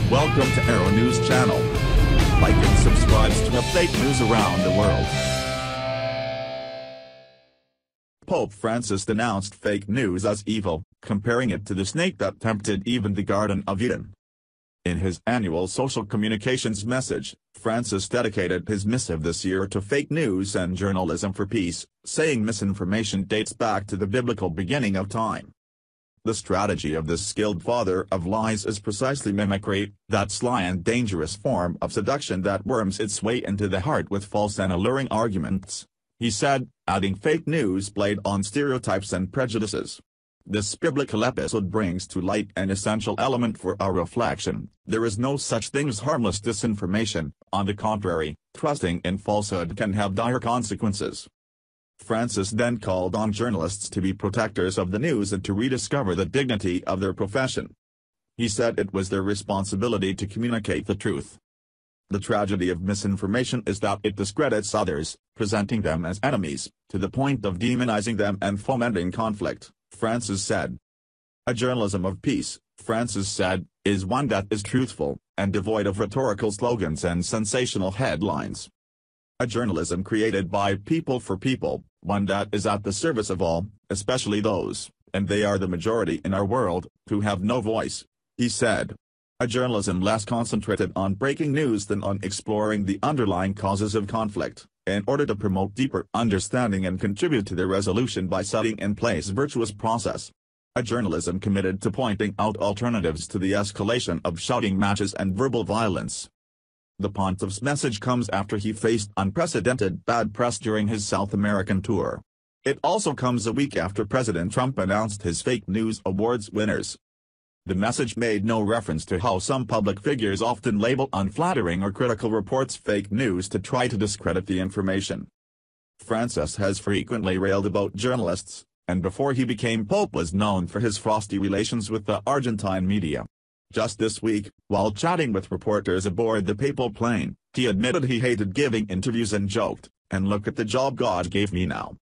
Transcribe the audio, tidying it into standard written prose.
Welcome to Arrow News Channel. Like and subscribe to update news around the world. Pope Francis denounced fake news as evil, comparing it to the snake that tempted Eve in the Garden of Eden. In his annual social communications message, Francis dedicated his missive this year to fake news and journalism for peace, saying misinformation dates back to the biblical beginning of time. The strategy of this skilled father of lies is precisely mimicry, that sly and dangerous form of seduction that worms its way into the heart with false and alluring arguments, he said, adding fake news played on stereotypes and prejudices. This biblical episode brings to light an essential element for our reflection: there is no such thing as harmless disinformation. On the contrary, trusting in falsehood can have dire consequences. Francis then called on journalists to be protectors of the news and to rediscover the dignity of their profession. He said it was their responsibility to communicate the truth. The tragedy of misinformation is that it discredits others, presenting them as enemies, to the point of demonizing them and fomenting conflict, Francis said. A journalism of peace, Francis said, is one that is truthful, and devoid of rhetorical slogans and sensational headlines. A journalism created by people for people, one that is at the service of all, especially those, and they are the majority in our world, who have no voice, he said. A journalism less concentrated on breaking news than on exploring the underlying causes of conflict, in order to promote deeper understanding and contribute to their resolution by setting in place virtuous process. A journalism committed to pointing out alternatives to the escalation of shouting matches and verbal violence. The pontiff's message comes after he faced unprecedented bad press during his South American tour. It also comes a week after President Trump announced his fake news awards winners. The message made no reference to how some public figures often label unflattering or critical reports fake news to try to discredit the information. Francis has frequently railed about journalists, and before he became pope was known for his frosty relations with the Argentine media. Just this week, while chatting with reporters aboard the papal plane, he admitted he hated giving interviews and joked, "And look at the job God gave me now."